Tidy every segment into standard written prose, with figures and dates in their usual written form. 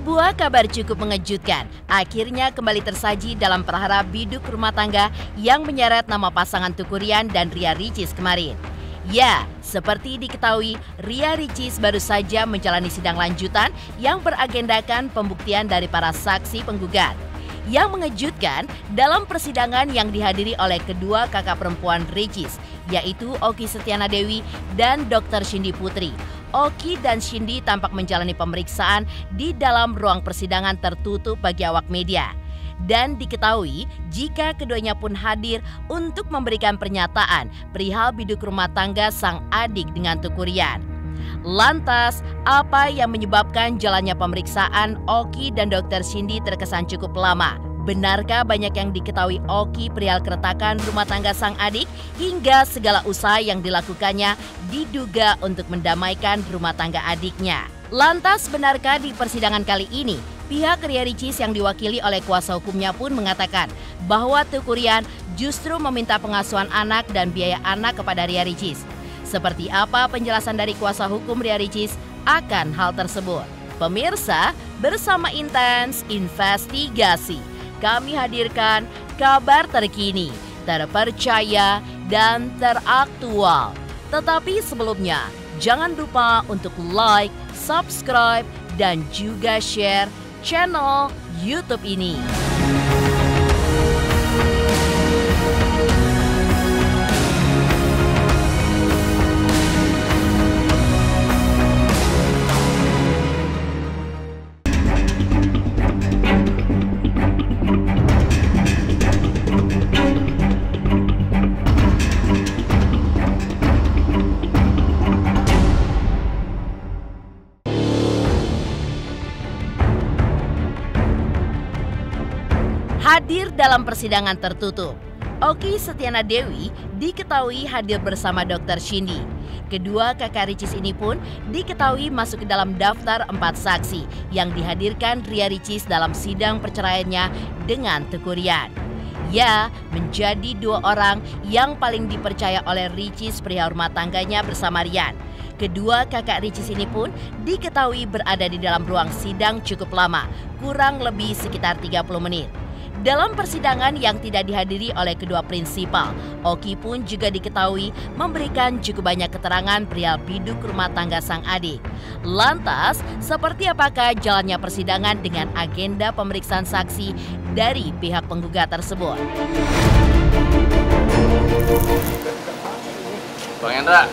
Sebuah kabar cukup mengejutkan akhirnya kembali tersaji dalam perkara biduk rumah tangga yang menyeret nama pasangan Tukurian dan Ria Ricis kemarin. Ya, seperti diketahui, Ria Ricis baru saja menjalani sidang lanjutan yang beragendakan pembuktian dari para saksi penggugat. Yang mengejutkan dalam persidangan yang dihadiri oleh kedua kakak perempuan Ricis, yaitu Oki Setiana Dewi dan Dr. Cindy Putri. Oki dan Cindy tampak menjalani pemeriksaan di dalam ruang persidangan tertutup bagi awak media. Dan diketahui jika keduanya pun hadir untuk memberikan pernyataan perihal biduk rumah tangga sang adik dengan Tukurian. Lantas, apa yang menyebabkan jalannya pemeriksaan Oki dan Dr. Cindy terkesan cukup lama? Benarkah banyak yang diketahui Oki perihal keretakan rumah tangga sang adik hingga segala usaha yang dilakukannya diduga untuk mendamaikan rumah tangga adiknya? Lantas, benarkah di persidangan kali ini pihak Ria Ricis yang diwakili oleh kuasa hukumnya pun mengatakan bahwa Tukurian justru meminta pengasuhan anak dan biaya anak kepada Ria Ricis? Seperti apa penjelasan dari kuasa hukum Ria Ricis akan hal tersebut? Pemirsa, bersama Intens Investigasi, kami hadirkan kabar terkini, terpercaya, dan teraktual. Tetapi sebelumnya, jangan lupa untuk like, subscribe, dan juga share channel YouTube ini. Hadir dalam persidangan tertutup, Oki Setiana Dewi diketahui hadir bersama Dr. Cindy. Kedua kakak Ricis ini pun diketahui masuk ke dalam daftar 4 saksi yang dihadirkan Ria Ricis dalam sidang perceraiannya dengan Tukurian. Ya, menjadi 2 orang yang paling dipercaya oleh Ricis perihal rumah tangganya bersama Rian. Kedua kakak Ricis ini pun diketahui berada di dalam ruang sidang cukup lama, kurang lebih sekitar 30 menit. Dalam persidangan yang tidak dihadiri oleh kedua prinsipal, Oki pun juga diketahui memberikan cukup banyak keterangan perihal biduk rumah tangga sang adik. Lantas, seperti apakah jalannya persidangan dengan agenda pemeriksaan saksi dari pihak penggugat tersebut? Bang Hendra,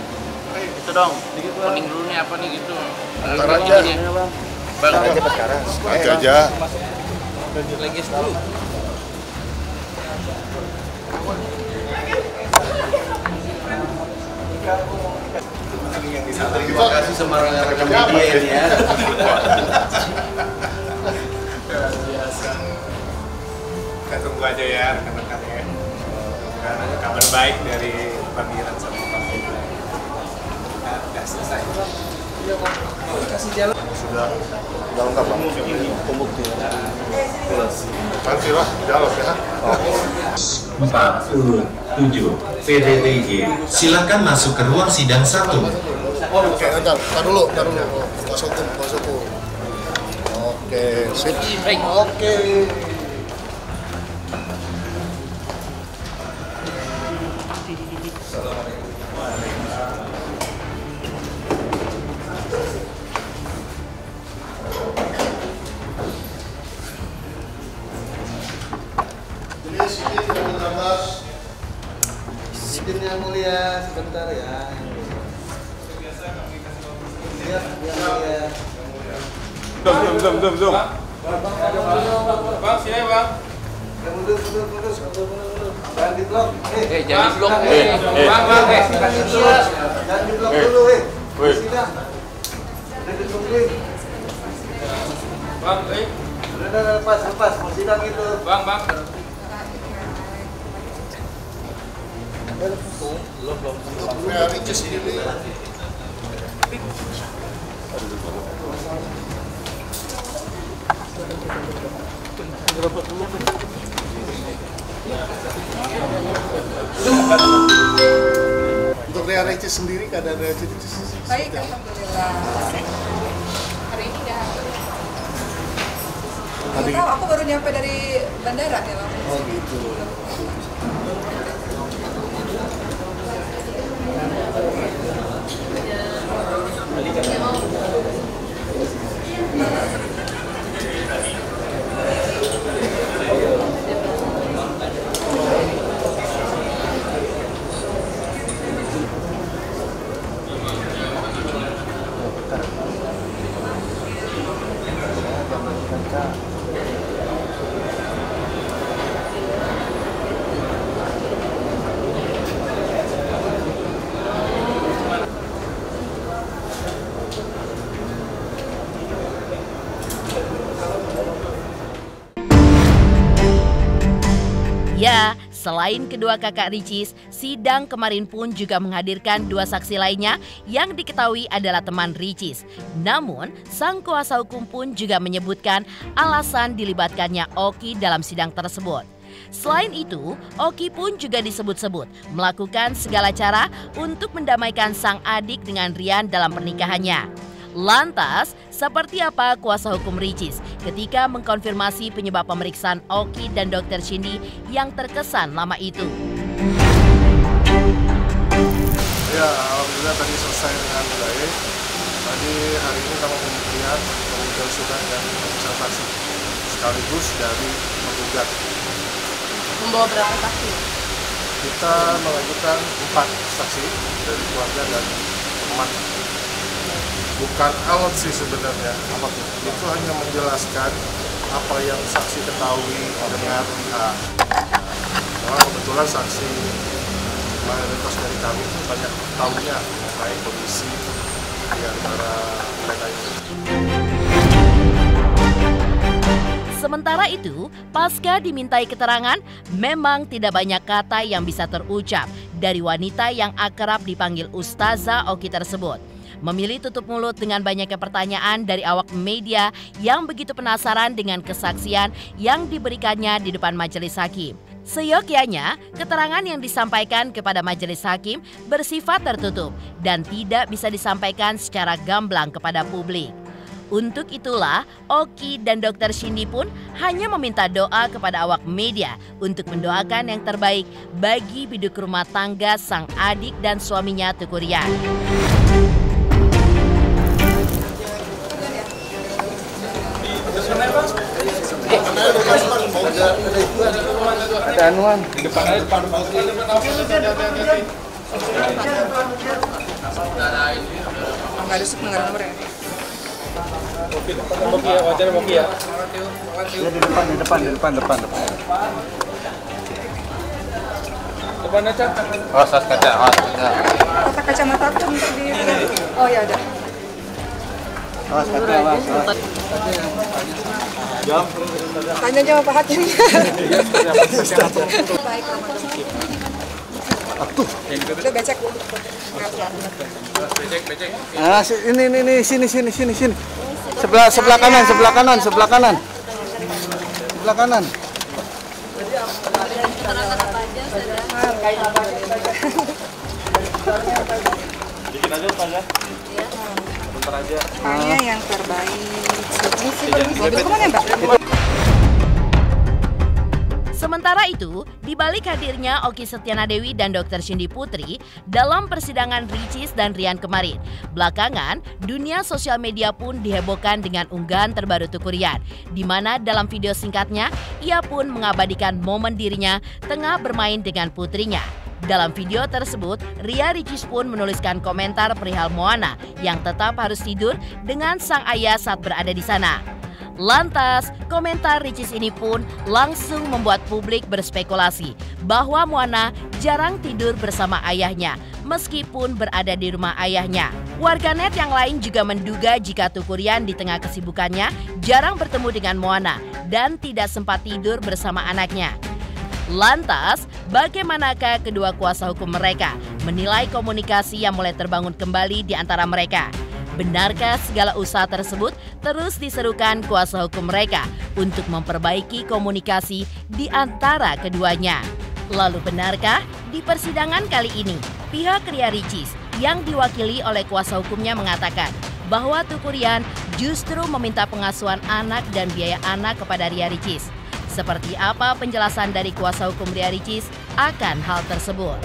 itu dong, kuning dulu nih apa nih gitu. Ntar aja. Bang, aja sekarang. Aja. Lagi dulu. Terima kasih sama rekan media ini ya. Biasa. Kita tunggu aja ya rekan-rekan ya. Karena ada kabar baik dari Bang Iran sama Bang Hendra. Udah selesai. Iya Bang. Kasih jalan. Sudah lengkap Bang. Pembuktian. Nanti lah, dialog ya. 47 PDTG. Silakan masuk ke ruang sidang 1. Oke, entar dulu. Masuk hukum. Oke, sip. Oke. Izin yang mulia, sebentar ya. Siap, yang mulia. Belum. Bang, sini Bang. Mundur. Jangan di blok. Jangan di blok. Bang, Jangan di blok dulu, Sidang. Udah ditungguin. Bang, Udah lepas, mau sidang itu. Bang. Ria Ricis ini. Untuk Ria Ricis sendiri, keadaan Ria Ricis baik, alhamdulillah. Hari ini dah Tadi. Tahu, aku baru nyampe dari bandara ya Bang. Oh gitu. Ya, selain kedua kakak Ricis, sidang kemarin pun juga menghadirkan dua saksi lainnya yang diketahui adalah teman Ricis. Namun, sang kuasa hukum pun juga menyebutkan alasan dilibatkannya Oki dalam sidang tersebut. Selain itu, Oki pun juga disebut-sebut melakukan segala cara untuk mendamaikan sang adik dengan Rian dalam pernikahannya. Lantas, seperti apa kuasa hukum Ricis ketika mengkonfirmasi penyebab pemeriksaan Oki dan Dr. Cindy yang terkesan lama itu? Ya, alhamdulillah tadi selesai dengan baik. Tadi hari ini kami pembuktian, kemudian sudah dan observasi sekaligus dari penggugat. Membawa berapa saksi? Kita mengajukan 4 saksi dari keluarga dan teman. Bukan alat sih sebenarnya, itu hanya menjelaskan apa yang saksi ketahui dengar. Nah, kebetulan saksi mayoritas dari kami itu banyak tahunya mengenai kondisi di antara mereka itu. Sementara itu, pasca dimintai keterangan, memang tidak banyak kata yang bisa terucap dari wanita yang akrab dipanggil Ustazah Oki tersebut. Memilih tutup mulut dengan banyaknya pertanyaan dari awak media yang begitu penasaran dengan kesaksian yang diberikannya di depan majelis hakim. Seyogyanya, keterangan yang disampaikan kepada majelis hakim bersifat tertutup dan tidak bisa disampaikan secara gamblang kepada publik. Untuk itulah, Oki dan Dr. Cindy pun hanya meminta doa kepada awak media untuk mendoakan yang terbaik bagi biduk rumah tangga sang adik dan suaminya Teuku Rian. Ada anuan. Nggak ada sup, nggak ada nomor ya? Moki ya, wajar Moki ya. Ya di depan. Depan aja. Awas kaca, awas kaca. Kotak kacamata aku minta di... Oh ya udah. Awas kaca, awas. Tanya jawab Pak Hakim. Baik, Atuh. Udah becek. Nah, ini sini. Sebelah kanan. Dikit aja, Pak ya. Bentar aja. Tanya yang terbaik. Mobil kemana Mbak? Sementara itu, di balik hadirnya Oki Setiana Dewi dan Dr. Cindy Putri dalam persidangan Ricis dan Rian kemarin, belakangan dunia sosial media pun dihebohkan dengan unggahan terbaru Teuku Rian, di mana dalam video singkatnya ia pun mengabadikan momen dirinya tengah bermain dengan putrinya. Dalam video tersebut, Ria Ricis pun menuliskan komentar perihal Moana yang tetap harus tidur dengan sang ayah saat berada di sana. Lantas, komentar Ricis ini pun langsung membuat publik berspekulasi bahwa Moana jarang tidur bersama ayahnya meskipun berada di rumah ayahnya. Warganet yang lain juga menduga jika Teuku Rian di tengah kesibukannya jarang bertemu dengan Moana dan tidak sempat tidur bersama anaknya. Lantas, bagaimanakah kedua kuasa hukum mereka menilai komunikasi yang mulai terbangun kembali di antara mereka? Benarkah segala usaha tersebut terus diserukan kuasa hukum mereka untuk memperbaiki komunikasi di antara keduanya? Lalu benarkah di persidangan kali ini pihak Ria Ricis yang diwakili oleh kuasa hukumnya mengatakan bahwa Teuku Rian justru meminta pengasuhan anak dan biaya anak kepada Ria Ricis. Seperti apa penjelasan dari kuasa hukum Ria Ricis akan hal tersebut?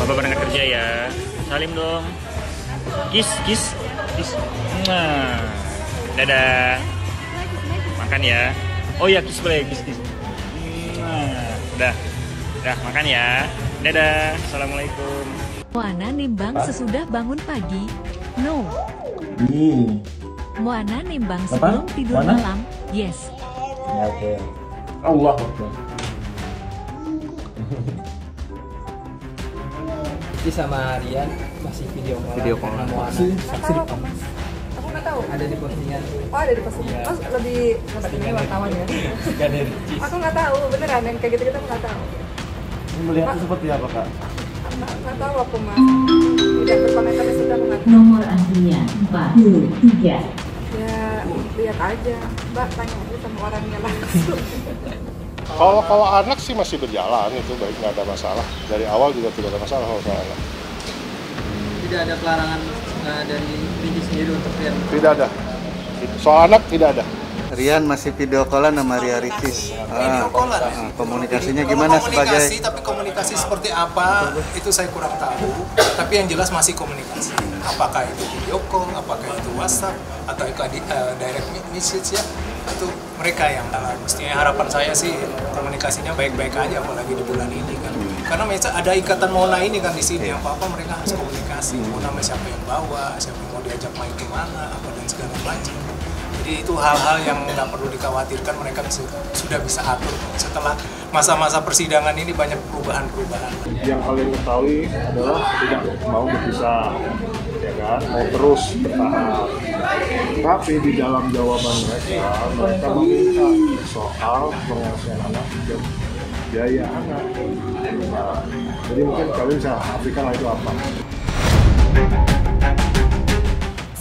Bapak berangkat kerja ya. Salim dong. Kiss. Nah. Dadah. Makan ya. Oh ya, kiss boleh, kiss. Nah. Udah makan ya. Dadah. Assalamualaikum. Moana nimbang sesudah bangun pagi. No. Moana nimbang sebelum tidur malam. Yes. Ya, oke. Allah. Ini sama Rian masih video call. Saksi Aku nggak tahu. ada di postingan. Oh, ada di postingan. Iya. Oh, lebih ini wartawan ya. Gak ada Ricis. Aku nggak tahu, beneran yang kayak gitu-gitu aku nggak tahu. Ini melihatnya seperti apa, Kak? Nggak tahu aku, Mas. Tidak berkomentar sudah aku nggak tahu. Nomor aslinya 43. Ya, lihat aja. Mbak, tanya aja sama orangnya langsung. Kalau anak sih masih berjalan, itu baik, nggak ada masalah. Dari awal juga tidak ada masalah kalau anak. Tidak ada pelarangan dari Ricis sendiri untuk Rian. Tidak ada. Soal anak tidak ada. Rian masih video callan sama Ria Ricis. Video callan. Komunikasinya gimana sebagai? Tapi komunikasi seperti apa itu saya kurang tahu. Tapi yang jelas masih komunikasi. Apakah itu video call, apakah itu WhatsApp, atau itu direct message ya. Itu mereka yang mestinya harapan saya sih komunikasinya baik-baik aja, apalagi di bulan ini kan. Karena ada ikatan Mona ini kan di sini, apa mereka harus komunikasi. Mona siapa yang bawa, siapa yang mau diajak main kemana, apa dan segala macam. Jadi itu hal-hal yang nggak perlu dikhawatirkan, mereka sudah bisa atur. Setelah masa-masa persidangan ini banyak perubahan-perubahan. Yang kalian ketahui adalah tidak mau berpisah, ya kan? Mau terus bertahan. Tapi di dalam jawaban mereka meminta soal pengasuhan anak dan biaya anak. Nah, jadi mungkin kalian bisa artikan itu apa?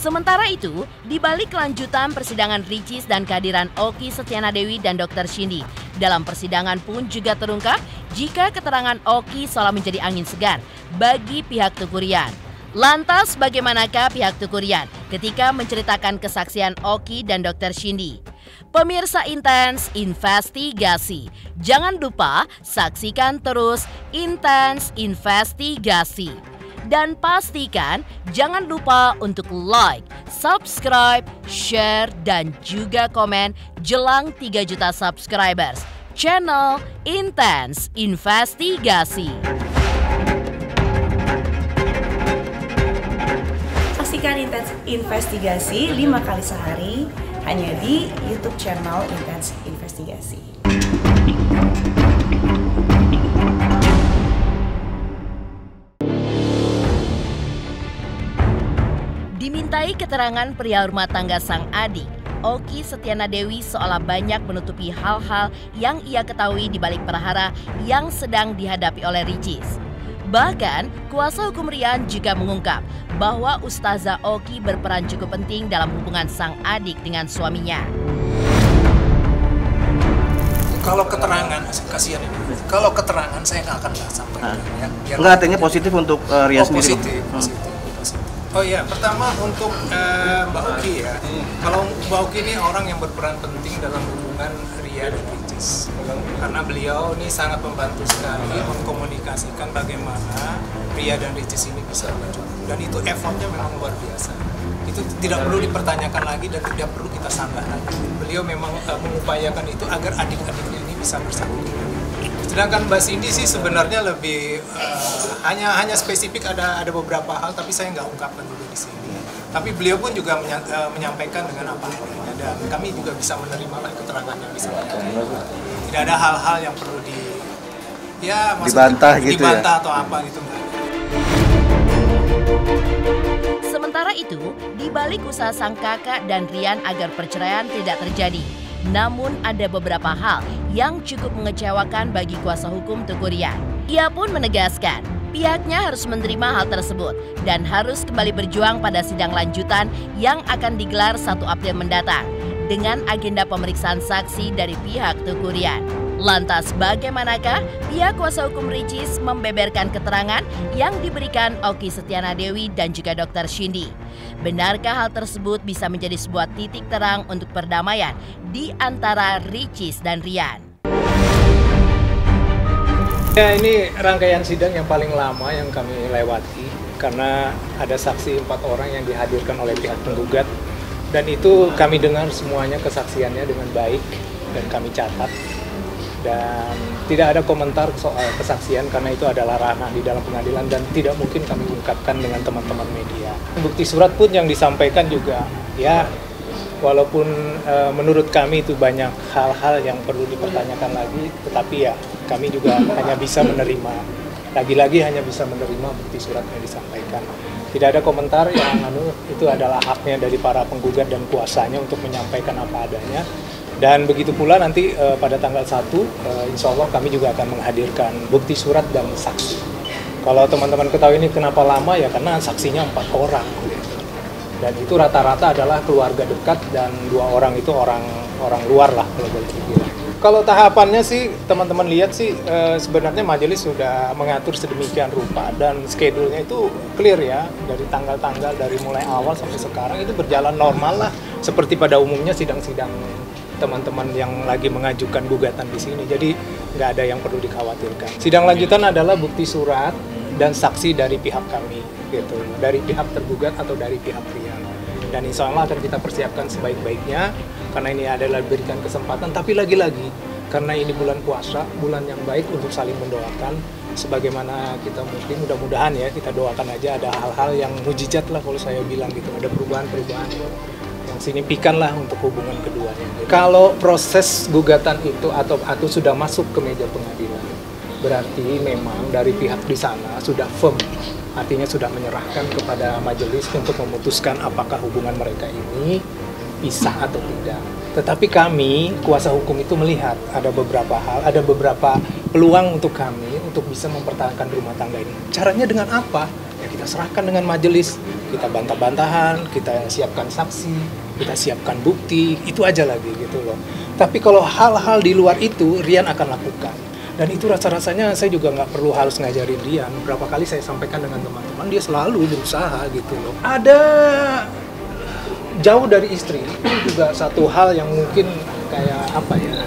Sementara itu, di balik kelanjutan persidangan Ricis dan kehadiran Oki Setiana Dewi dan Dr. Cindy, dalam persidangan pun juga terungkap jika keterangan Oki seolah menjadi angin segar bagi pihak Teuku Ryan. Lantas bagaimanakah pihak Teuku Ryan ketika menceritakan kesaksian Oki dan Dr. Cindy? Pemirsa Intens Investigasi, jangan lupa saksikan terus Intens Investigasi. Dan pastikan jangan lupa untuk like, subscribe, share, dan juga komen jelang 3 juta subscribers channel Intens Investigasi. Saksikan Intens Investigasi 5 kali sehari hanya di YouTube channel Intens Investigasi. Dimintai keterangan pria rumah tangga sang adik, Oki Setiana Dewi seolah banyak menutupi hal-hal yang ia ketahui di balik perkara yang sedang dihadapi oleh Ricis. Bahkan, kuasa hukum Rian juga mengungkap bahwa Ustazah Oki berperan cukup penting dalam hubungan sang adik dengan suaminya. Kalau keterangan, kasihan. Kalau keterangan saya nggak akan sampaikan. Enggak, artinya positif untuk Rian sendiri. Positif. Oh iya, pertama untuk Mbak Oki ya. Kalau Mbak Oki ini orang yang berperan penting dalam hubungan Ria dan Ricis. Karena beliau ini sangat membantu sekali mengkomunikasikan bagaimana Ria dan Ricis ini bisa maju. Dan itu effortnya memang luar biasa. Itu tidak perlu dipertanyakan lagi dan tidak perlu kita sanggah lagi. Beliau memang mengupayakan itu agar adik-adiknya ini bisa bersatu. Sedangkan Mbak Cindy sih sebenarnya lebih hanya spesifik ada beberapa hal, tapi saya nggak ungkapkan dulu di sini. Tapi beliau pun juga menyampaikan dengan apa adanya dan kami juga bisa menerima lah keterangan yang disampaikan. Tidak ada hal-hal yang perlu dibantah gitu dibantah ya? Atau apa gitu. Sementara itu, di balik usaha sang kakak dan Rian agar perceraian tidak terjadi, Namun ada beberapa hal yang cukup mengecewakan bagi kuasa hukum Teuku Ryan. Ia pun menegaskan pihaknya harus menerima hal tersebut dan harus kembali berjuang pada sidang lanjutan yang akan digelar 1 April mendatang dengan agenda pemeriksaan saksi dari pihak Teuku Ryan. Lantas bagaimanakah pihak kuasa hukum Ricis membeberkan keterangan yang diberikan Oki Setiana Dewi dan juga Dr. Shindy? Benarkah hal tersebut bisa menjadi sebuah titik terang untuk perdamaian di antara Ricis dan Ryan? Ya, ini rangkaian sidang yang paling lama yang kami lewati karena ada saksi 4 orang yang dihadirkan oleh pihak penggugat, dan itu kami dengar semuanya kesaksiannya dengan baik dan kami catat. Dan tidak ada komentar soal kesaksian karena itu adalah ranah di dalam pengadilan dan tidak mungkin kami ungkapkan dengan teman-teman media. Bukti surat pun yang disampaikan juga, ya walaupun menurut kami itu banyak hal-hal yang perlu dipertanyakan lagi, tetapi ya kami juga hanya bisa menerima, lagi-lagi hanya bisa menerima bukti surat yang disampaikan. Tidak ada komentar yang itu adalah haknya dari para penggugat dan kuasanya untuk menyampaikan apa adanya. Dan begitu pula nanti pada tanggal 1, insya Allah kami juga akan menghadirkan bukti surat dan saksi. Kalau teman-teman ketahui ini kenapa lama, ya karena saksinya 4 orang. Dan itu rata-rata adalah keluarga dekat dan 2 orang itu orang luar lah kalau boleh dibilang. Kalau tahapannya sih teman-teman lihat sih sebenarnya majelis sudah mengatur sedemikian rupa dan schedule-nya itu clear ya, dari tanggal-tanggal dari mulai awal sampai sekarang itu berjalan normal lah seperti pada umumnya sidang-sidang teman-teman yang lagi mengajukan gugatan di sini. Jadi nggak ada yang perlu dikhawatirkan. Sidang lanjutan adalah bukti surat dan saksi dari pihak kami, gitu, dari pihak tergugat atau dari pihak Ryan. Dan insya Allah akan kita persiapkan sebaik-baiknya karena ini adalah berikan kesempatan. Tapi lagi-lagi karena ini bulan puasa, bulan yang baik untuk saling mendoakan. Sebagaimana kita mungkin mudah-mudahan ya kita doakan aja ada hal-hal yang mujizat lah kalau saya bilang gitu, ada perubahan-perubahan yang signifikan lah untuk hubungan keduanya. Kalau proses gugatan itu atau sudah masuk ke meja pengadilan, berarti memang dari pihak di sana sudah firm, artinya sudah menyerahkan kepada majelis untuk memutuskan apakah hubungan mereka ini pisah atau tidak. Tetapi kami, kuasa hukum itu melihat ada beberapa hal, ada beberapa peluang untuk kami untuk bisa mempertahankan rumah tangga ini. Caranya dengan apa? Ya kita serahkan dengan majelis, kita bantah-bantahan, kita siapkan saksi, kita siapkan bukti, itu aja lagi gitu loh. Tapi kalau hal-hal di luar itu, Ryan akan lakukan. Dan itu rasa-rasanya saya juga nggak perlu harus ngajarin Ryan. Berapa kali saya sampaikan dengan teman-teman, dia selalu berusaha gitu loh. Ada jauh dari istri, itu juga satu hal yang mungkin kayak apa ya,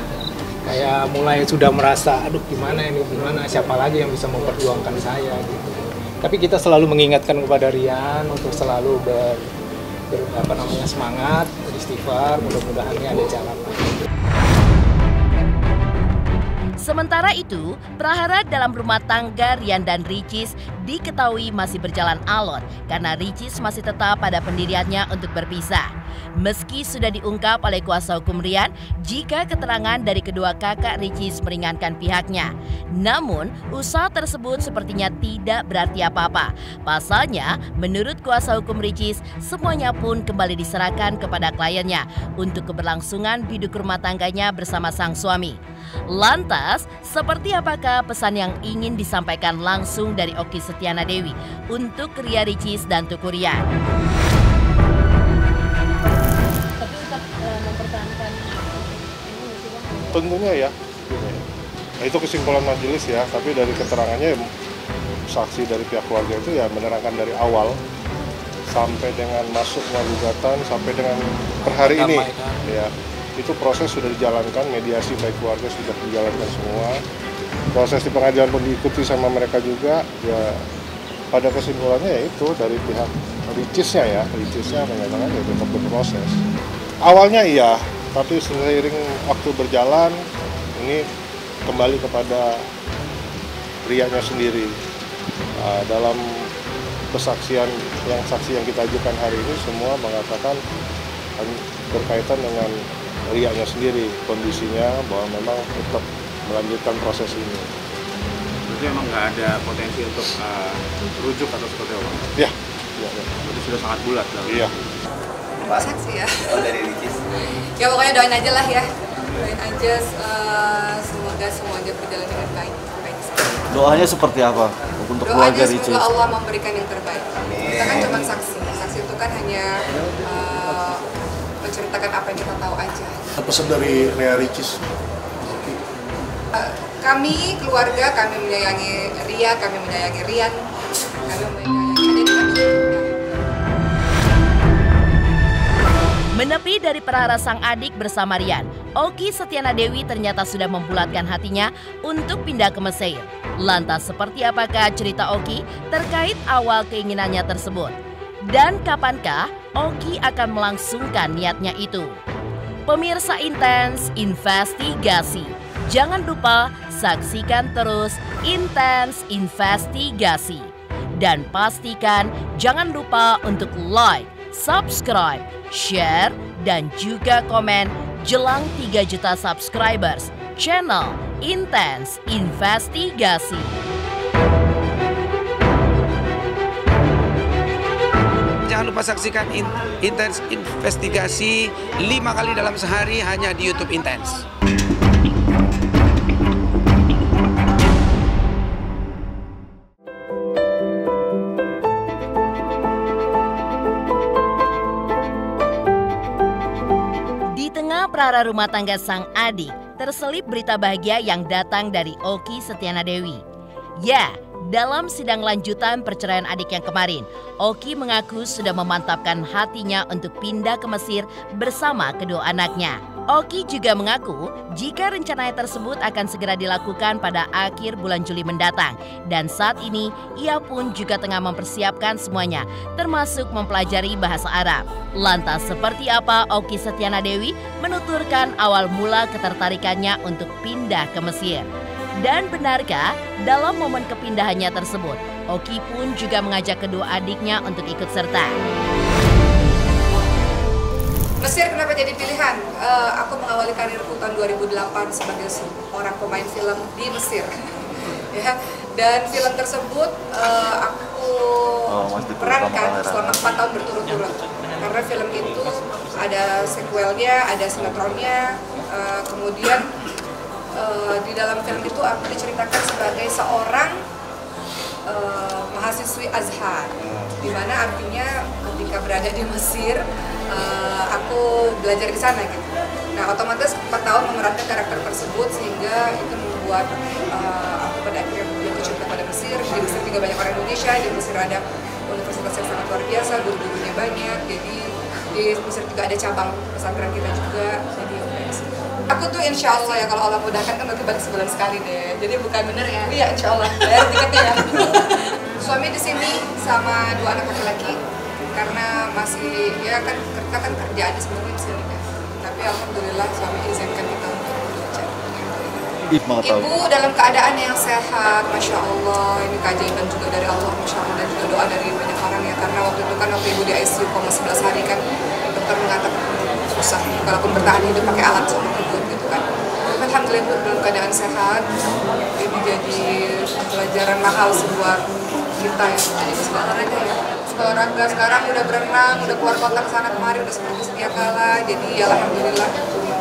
kayak mulai sudah merasa, aduh gimana ini, gimana, siapa lagi yang bisa memperjuangkan saya gitu. Tapi kita selalu mengingatkan kepada Ryan untuk selalu semangat, beristighfar, mudah-mudahan ini ada jalan. Sementara itu, prahara dalam rumah tangga Ryan dan Ricis diketahui masih berjalan alot karena Ricis masih tetap pada pendiriannya untuk berpisah. Meski sudah diungkap oleh kuasa hukum Ryan jika keterangan dari kedua kakak Ricis meringankan pihaknya. Namun, usaha tersebut sepertinya tidak berarti apa-apa. Pasalnya, menurut kuasa hukum Ricis, semuanya pun kembali diserahkan kepada kliennya untuk keberlangsungan biduk rumah tangganya bersama sang suami. Lantas, seperti apakah pesan yang ingin disampaikan langsung dari Oki Setiana Dewi untuk Ria Ricis dan Teuku Ryan? Tentunya ya, nah, itu kesimpulan majelis ya, tapi dari keterangannya saksi dari pihak keluarga itu ya menerangkan dari awal sampai dengan masuknya gugatan sampai dengan per hari ini ya, itu proses sudah dijalankan, mediasi baik keluarga sudah dijalankan semua, proses di pengadilan pun diikuti sama mereka juga ya. Pada kesimpulannya ya itu dari pihak Ricisnya menyatakan ya tetap berproses. Awalnya iya, tapi seiring waktu berjalan ini kembali kepada Rianya sendiri. Dalam kesaksian saksi yang kita ajukan hari ini semua mengatakan berkaitan dengan Rianya sendiri, kondisinya bahwa memang tetap melanjutkan proses ini. Jadi memang nggak ada potensi untuk rujuk atau seperti apa? Iya. Jadi sudah sangat bulat. Iya. Saksi ya. Oh, dari Ricis. Ya pokoknya doain aja lah ya. Doain aja semoga semuanya berjalan dengan baik. Doanya seperti apa untuk Doanya keluarga Ricis? semoga Allah memberikan yang terbaik. Kita kan cuma saksi. Saksi itu kan hanya menceritakan apa yang kita tahu aja. Pesan dari Ria Ricis. Kami keluarga, kami menyayangi Ria, kami menyayangi Rian, kami menyayangi adik kami. Menepi dari perara sang adik bersama Rian, Oki Setiana Dewi ternyata sudah membulatkan hatinya untuk pindah ke Mesir. Lantas seperti apakah cerita Oki terkait awal keinginannya tersebut? Dan kapankah Oki akan melangsungkan niatnya itu? Pemirsa Intens Investigasi, jangan lupa saksikan terus Intens Investigasi. Dan pastikan jangan lupa untuk like, subscribe, share, dan juga komen jelang 3 juta subscribers channel Intens Investigasi. Jangan lupa saksikan Intens Investigasi 5 kali dalam sehari hanya di YouTube Intens. Di tengah perara rumah tangga sang adik, terselip berita bahagia yang datang dari Oki Setiana Dewi. Ya, dalam sidang lanjutan perceraian adik yang kemarin, Oki mengaku sudah memantapkan hatinya untuk pindah ke Mesir bersama kedua anaknya. Oki juga mengaku jika rencananya tersebut akan segera dilakukan pada akhir bulan Juli mendatang. Dan saat ini ia pun juga tengah mempersiapkan semuanya, termasuk mempelajari bahasa Arab. Lantas seperti apa Oki Setiana Dewi menuturkan awal mula ketertarikannya untuk pindah ke Mesir? Dan benarkah dalam momen kepindahannya tersebut, Oki pun juga mengajak kedua adiknya untuk ikut serta? Mesir kenapa jadi pilihan? Aku mengawali karirku tahun 2008 sebagai seorang pemain film di Mesir. Ya, dan film tersebut aku perankan selama 4 tahun berturut-turut. Karena film itu ada sequelnya, ada sinetronnya, kemudian di dalam film itu aku diceritakan sebagai seorang mahasiswi Azhar, di mana artinya ketika berada di Mesir, aku belajar di sana gitu. Nah, otomatis 4 tahun memerankan karakter tersebut sehingga itu membuat aku pada akhirnya jatuh cinta pada Mesir. Di Mesir juga banyak orang Indonesia, di Mesir ada universitas yang sangat luar biasa, guru-gurunya banyak. Jadi di Mesir juga ada cabang pesantren kita juga. Jadi aku tuh insya Allah ya kalau Allah mudahkan kan nanti balik sebulan sekali deh. Jadi bukan bener ya? Iya insya Allah. Bayar tiketnya ya. Suami di sini sama 2 anak laki-laki karena masih ya kan kita kan kerjaannya sebenarnya di sini kan. Tapi alhamdulillah suami izinkan kita untuk belajar. Ibu dalam keadaan yang sehat, masya Allah. Ini keajaiban juga dari Allah, masya Allah, dan juga doa dari banyak orang ya. Karena waktu itu kan waktu ibu di ICU 11 hari kan dokter mengatakan susah, kalaupun bertahan hidup pakai alat sama kubur gitu kan. Tapi alhamdulillah ibu dalam keadaan sehat. Ini jadi pelajaran mahal sebuah kita ya. Jadi olahraga ya. Olahraga sekarang udah berenang, udah keluar kota kesana kemari, udah seperti sedia kala. Jadi ya alhamdulillah.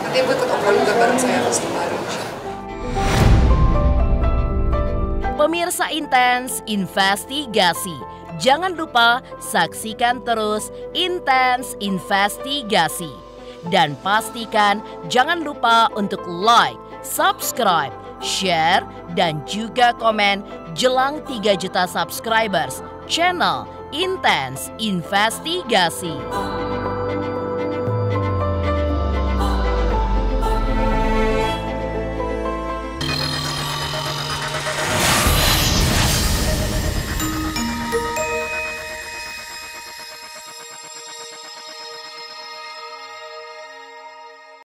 Nanti ibu ikut obrolan juga bareng saya terus kemarin. Pemirsa Intens Investigasi, jangan lupa saksikan terus Intens Investigasi. Dan pastikan jangan lupa untuk like, subscribe, share, dan juga komen jelang 3 juta subscribers channel Intens Investigasi.